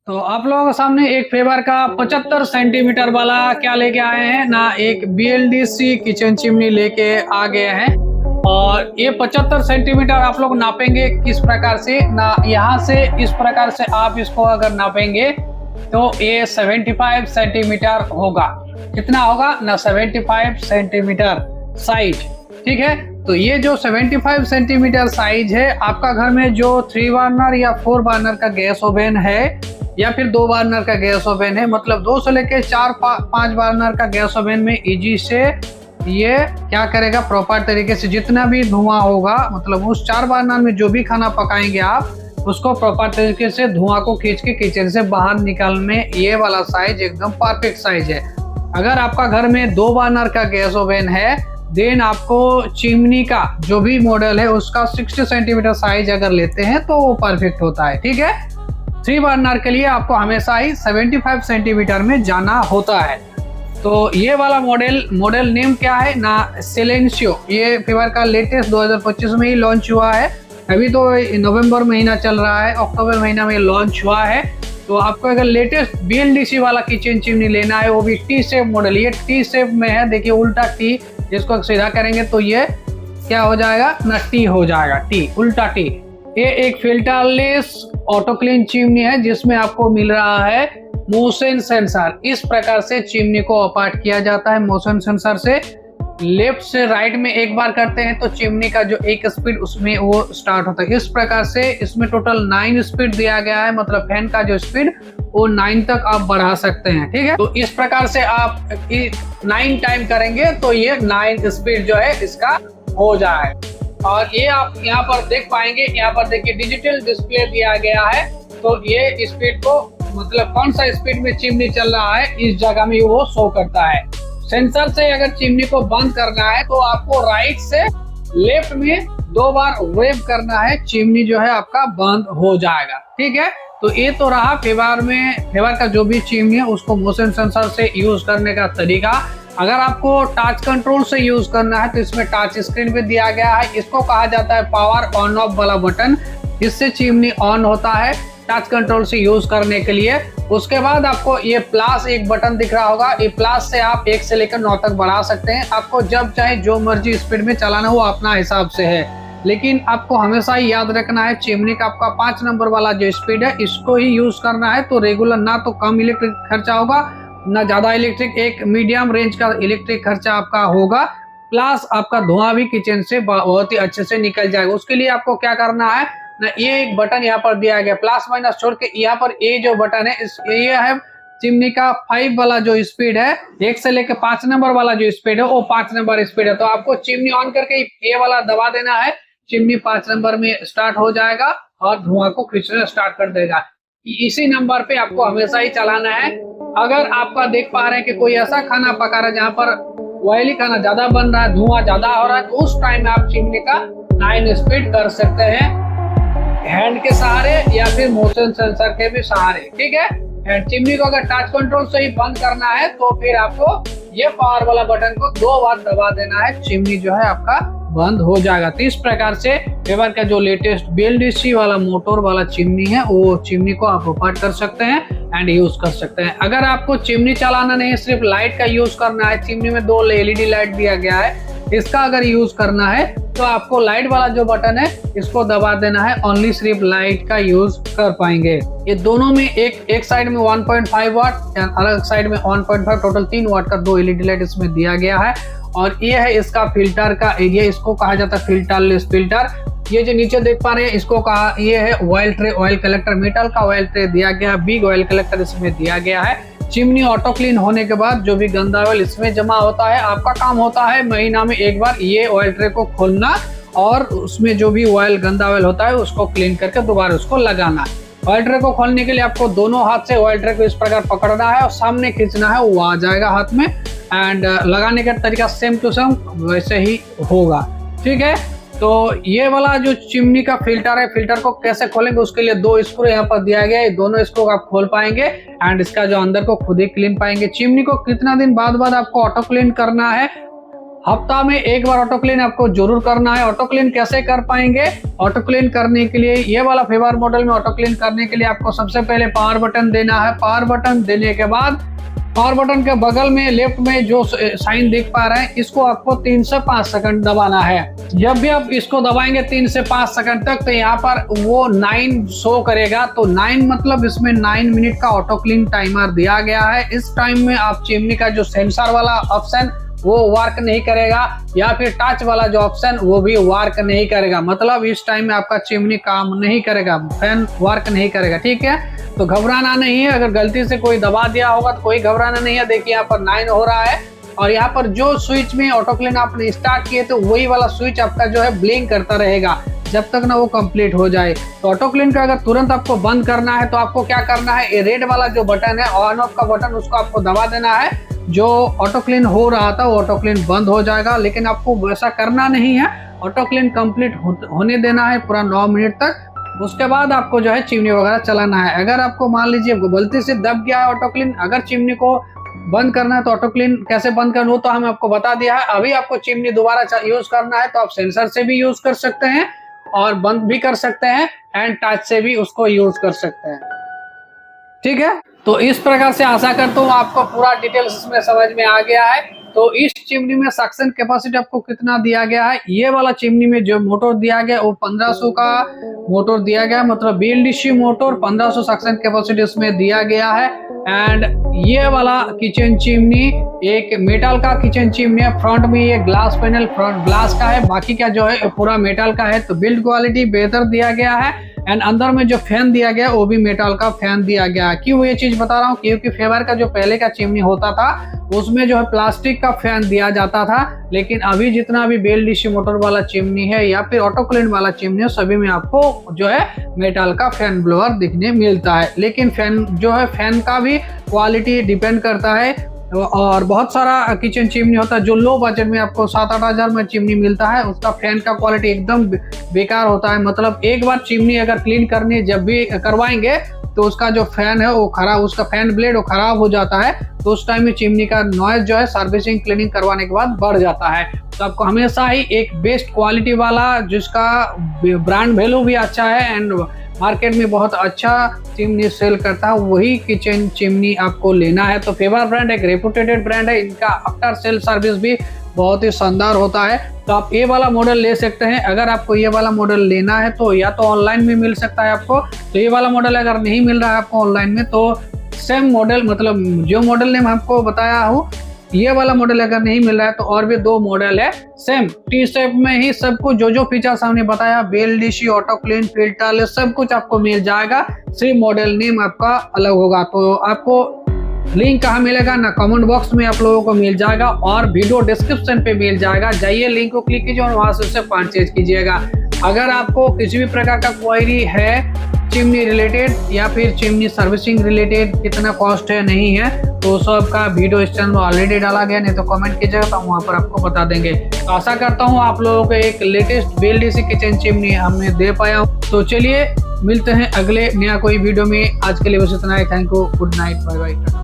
तो आप लोगों के सामने एक फेबर का 75 सेंटीमीटर वाला क्या लेके आए हैं ना, एक BLDC किचन चिमनी लेके आ गए हैं। और ये 75 सेंटीमीटर आप लोग नापेंगे किस प्रकार से ना, यहाँ से इस प्रकार से आप इसको अगर नापेंगे तो ये 75 सेंटीमीटर होगा। कितना होगा ना, 75 सेंटीमीटर साइज। ठीक है, तो ये जो 75 सेंटीमीटर साइज है, आपका घर में जो 3 बर्नर या 4 बर्नर का गैस ओवन है या फिर 2 बर्नर का गैस ओवन है, मतलब 2 से लेके 4-5 बर्नर का गैस ओवन में इजी से ये क्या करेगा, प्रॉपर तरीके से जितना भी धुआं होगा, मतलब उस 4 बर्नर में जो भी खाना पकाएंगे आप उसको प्रॉपर तरीके से धुआं को खींच के किचन से बाहर निकालने ये वाला साइज एकदम परफेक्ट साइज है। अगर आपका घर में 2 बर्नर का गैस ओवन है, देन आपको चिमनी का जो भी मॉडल है उसका 60 सेंटीमीटर साइज अगर लेते हैं तो वो परफेक्ट होता है। ठीक है, 3 बर्नर के लिए आपको हमेशा ही 75 सेंटीमीटर में जाना होता है। तो ये वाला मॉडल नेम क्या है ना, सिलेंसियो। ये फेबर का लेटेस्ट 2025 में ही लॉन्च हुआ है। अभी तो नवंबर महीना चल रहा है, अक्टूबर महीना में लॉन्च हुआ है। तो आपको अगर लेटेस्ट BLDC वाला किचन चिमनी लेना है, वो भी टी शेप मॉडल, ये टी शेप में है। देखिए उल्टा टी, जिसको सीधा करेंगे तो ये क्या हो जाएगा ना, टी हो जाएगा, टी उल्टा टी। ये एक फिल्टरलेस ऑटो क्लीन चिमनी है जिसमें आपको मिल रहा है मोशन सेंसर। इस प्रकार से चिमनी को ऑपरेट किया जाता है मोशन सेंसर से। लेफ्ट से राइट में एक बार करते हैं तो चिमनी का जो एक स्पीड उसमें वो स्टार्ट होता है। इस प्रकार से इसमें टोटल 9 स्पीड दिया गया है, मतलब फैन का जो स्पीड वो 9 तक आप बढ़ा सकते हैं। ठीक है, तो इस प्रकार से आप 9 टाइम करेंगे तो ये 9 स्पीड जो है इसका हो जाए। और ये आप यहाँ पर देख पाएंगे, यहाँ पर देखिए डिजिटल डिस्प्ले दिया गया है। तो ये स्पीड को, मतलब कौन सा स्पीड में चिमनी चल रहा है इस जगह में वो शो करता है। सेंसर से अगर चिमनी को बंद करना है तो आपको राइट से लेफ्ट में 2 बार वेव करना है, चिमनी जो है आपका बंद हो जाएगा। ठीक है, तो ये तो रहा फेबर का जो भी चिमनी है उसको मोशन सेंसर से यूज करने का तरीका। अगर आपको टच कंट्रोल से यूज करना है तो इसमें टच स्क्रीन पे दिया गया है। इसको कहा जाता है पावर ऑन ऑफ वाला बटन, इससे चिमनी ऑन होता है टच कंट्रोल से यूज करने के लिए। उसके बाद आपको ये प्लस एक बटन दिख रहा होगा, ये प्लस से आप 1 से लेकर 9 तक बढ़ा सकते हैं। आपको जब चाहे जो मर्जी स्पीड में चलाना हो अपना हिसाब से है, लेकिन आपको हमेशा ही याद रखना है चिमनी का आपका 5 नंबर वाला जो स्पीड है इसको ही यूज करना है। तो रेगुलर ना तो कम इलेक्ट्रिक खर्चा होगा ना ज्यादा इलेक्ट्रिक, एक मीडियम रेंज का इलेक्ट्रिक खर्चा आपका होगा, प्लस आपका धुआं भी किचन से बहुत ही अच्छे से निकल जाएगा। उसके लिए आपको क्या करना है ना, ये एक बटन यहाँ पर दिया गया प्लस माइनस छोड़ के, यहाँ पर ये जो बटन है ये है चिमनी का 5 वाला जो स्पीड है, 1 से लेकर 5 नंबर वाला जो स्पीड है वो 5 नंबर स्पीड है। तो आपको चिमनी ऑन करके ये वाला दबा देना है, चिमनी 5 नंबर में स्टार्ट हो जाएगा और धुआं को खींचना स्टार्ट कर देगा। इसी नंबर पे आपको हमेशा ही चलाना है। अगर आपका देख पा रहे हैं कि कोई ऐसा खाना पका रहा है जहाँ पर ऑयली खाना ज्यादा बन रहा है, धुआं ज्यादा हो रहा है, तो उस टाइम में आप चिमनी का 9 स्पीड कर सकते हैं हैंड के सहारे या फिर मोशन सेंसर के भी सहारे। ठीक है, चिमनी को अगर टच कंट्रोल से ही बंद करना है तो फिर आपको ये पावर वाला बटन को 2 बार दबा देना है, चिमनी जो है आपका बंद हो जाएगा। तो इस प्रकार से फेबर का जो लेटेस्ट BLDC वाला मोटर वाला चिमनी है वो चिमनी को आप ऑपरेट कर सकते हैं एंड यूज कर सकते हैं। अगर आपको चिमनी चलाना नहीं, सिर्फ लाइट का यूज करना है, चिमनी में 2 LED लाइट दिया गया है, इसका अगर यूज करना है तो आपको लाइट वाला जो बटन है इसको दबा देना है, ओनली सिर्फ लाइट का यूज कर पाएंगे। ये दोनों में एक साइड में 1.5 वाट, अलग साइड में 1.5, टोटल 3 वाट का 2 LED लाइट इसमें दिया गया है। और ये है इसका फिल्टर का एरिया, इसको कहा जाता है फिल्टरलेस फिल्टर। ये जो नीचे देख पा रहे हैं इसको कहा, ये है oil tray, oil collector, metal का ऑयल ट्रे दिया गया है, बिग ऑयल कलेक्टर इसमें दिया गया है। चिमनी ऑटो क्लीन होने के बाद जो भी गंदा ऑयल इसमें जमा होता है, आपका काम होता है महीना में एक बार ये ऑयल ट्रे को खोलना और उसमें जो भी ऑयल गंदा ऑयल होता है उसको क्लीन करके दोबारा उसको लगाना। ऑयल ट्रे को खोलने के लिए आपको दोनों हाथ से ऑयल ट्रे को इस प्रकार पकड़ना है और सामने खींचना है, वो आ जाएगा हाथ में। एंड लगाने का तरीका सेम टू सेम वैसे ही होगा। ठीक है, तो ये वाला जो चिमनी का फिल्टर है, फिल्टर को कैसे खोलेंगे उसके लिए 2 स्क्रू यहाँ पर दिया गया है, दोनों स्क्रू आप खोल पाएंगे एंड इसका जो अंदर को खुद ही क्लीन पाएंगे। चिमनी को कितना दिन बाद आपको ऑटो क्लीन करना है, हफ्ता में एक बार ऑटो क्लीन आपको जरूर करना है। ऑटो क्लीन कैसे कर पाएंगे? ऑटो क्लीन करने के लिए ये वाला फेबर मॉडल में ऑटो क्लीन करने के लिए आपको सबसे पहले पावर बटन देना है। पावर बटन देने के बाद पावर बटन के बगल में लेफ्ट में जो साइन देख पा रहे हैं, इसको आपको 3 से 5 सेकंड दबाना है। जब भी आप इसको दबाएंगे 3 से 5 सेकंड तक, तो यहाँ पर वो 9 शो करेगा। तो 9 मतलब इसमें 9 मिनट का ऑटो क्लीन टाइमर दिया गया है। इस टाइम में आप चिमनी का जो सेंसर वाला ऑप्शन वो वर्क नहीं करेगा, या फिर टच वाला जो ऑप्शन वो भी वर्क नहीं करेगा। मतलब इस टाइम में आपका चिमनी काम नहीं करेगा, फैन वर्क नहीं करेगा। ठीक है, तो घबराना नहीं है। अगर गलती से कोई दबा दिया होगा तो कोई घबराना नहीं है। देखिए यहाँ पर 9 हो रहा है, और यहाँ पर जो स्विच में ऑटो क्लीन आपने स्टार्ट किए तो वही वाला स्विच आपका जो है ब्लिंक करता रहेगा जब तक ना वो कंप्लीट हो जाए। तो ऑटो क्लीन का अगर तुरंत आपको बंद करना है तो आपको क्या करना है, ये रेड वाला जो बटन है ऑन ऑफ का बटन, उसको आपको दबा देना है। जो ऑटो क्लीन हो रहा था वो ऑटो क्लीन बंद हो जाएगा, लेकिन आपको वैसा करना नहीं है। ऑटो क्लीन कंप्लीट होने देना है पूरा 9 मिनट तक। उसके बाद आपको जो है चिमनी वगैरह चलाना है। अगर आपको मान लीजिए गलती से दब गया है ऑटो क्लीन, अगर चिमनी को बंद करना है तो ऑटो क्लीन कैसे बंद करना हो तो हमें आपको बता दिया है। अभी आपको चिमनी दोबारा यूज करना है तो आप सेंसर से भी यूज कर सकते हैं और बंद भी कर सकते हैं, एंड टच से भी उसको यूज कर सकते हैं। ठीक है, तो इस प्रकार से आशा करता हूँ आपको पूरा डिटेल्स इसमें समझ में आ गया है। तो इस चिमनी में सक्शन कैपेसिटी आपको कितना दिया गया है, ये वाला चिमनी में जो मोटर दिया गया वो 1500 का मोटर दिया गया है। मतलब BLDC मोटर 1500 सक्शन कैपेसिटी इसमें दिया गया है। एंड ये वाला किचन चिमनी एक मेटल का किचन चिमनी है। फ्रंट में ये ग्लास पैनल फ्रंट ग्लास का है, बाकी का जो है पूरा मेटल का है। तो बिल्ड क्वालिटी बेहतर दिया गया है। एंड अंदर में जो फैन दिया गया वो भी मेटल का फैन दिया गया है। क्यों ये चीज बता रहा हूँ, क्योंकि फेबर का जो पहले का चिमनी होता था उसमें जो है प्लास्टिक का फैन दिया जाता था, लेकिन अभी जितना भी BLDC मोटर वाला चिमनी है या फिर ऑटो क्लीन वाला चिमनी है, सभी में आपको जो है मेटल का फैन ब्लोअर दिखने मिलता है। लेकिन फैन जो है, फैन का भी क्वालिटी डिपेंड करता है। और बहुत सारा किचन चिमनी होता है जो लो बजट में आपको 7-8 हज़ार में चिमनी मिलता है, उसका फैन का क्वालिटी एकदम बेकार होता है। मतलब एक बार चिमनी अगर क्लीन करनी जब भी करवाएंगे तो उसका जो फैन है वो खराब, उसका फैन ब्लेड वो खराब हो जाता है। तो उस टाइम में चिमनी का नॉइज जो है सर्विसिंग क्लीनिंग करवाने के बाद बढ़ जाता है। तो आपको हमेशा ही एक बेस्ट क्वालिटी वाला जिसका ब्रांड वैल्यू भी अच्छा है एंड मार्केट में बहुत अच्छा चिमनी सेल करता है, वही किचन चिमनी आपको लेना है। तो फेबर ब्रांड एक रेपुटेटेड ब्रांड है, इनका आफ्टर सेल सर्विस भी बहुत ही शानदार होता है। तो आप ये वाला मॉडल ले सकते हैं। अगर आपको ये वाला मॉडल लेना है तो या तो ऑनलाइन में मिल सकता है आपको। तो ये वाला मॉडल अगर नहीं मिल रहा है आपको ऑनलाइन में, तो सेम मॉडल, मतलब जो मॉडल नेम आपको बताया हूँ, ये वाला मॉडल अगर नहीं मिल रहा है तो और भी 2 मॉडल है सेम टी शेप में ही। सब कुछ जो फीचर्स हमने बताया, BLDC, ऑटो क्लीन, फिल्टर, सब कुछ आपको मिल जाएगा। सिर्फ मॉडल नेम आपका अलग होगा। तो आपको लिंक कहाँ मिलेगा ना, कमेंट बॉक्स में आप लोगों को मिल जाएगा और वीडियो डिस्क्रिप्शन पे मिल जाएगा। जाइए लिंक को क्लिक कीजिए और वहां से उसे परचेज कीजिएगा। अगर आपको किसी भी प्रकार का क्वेरी है चिमनी रिलेटेड या फिर चिमनी सर्विसिंग रिलेटेड, कितना कॉस्ट है नहीं है, तो सब का वीडियो इस चैनल में ऑलरेडी डाला गया, नहीं तो कमेंट कीजिएगा तो वहाँ पर आपको बता देंगे। तो आशा करता हूँ आप लोगों को एक लेटेस्ट BLDC किचन चिमनी हमने दे पाया हूँ। तो चलिए मिलते हैं अगले नया कोई वीडियो में। आज के लिए बस इतना ही। Thank you, good night, bye bye.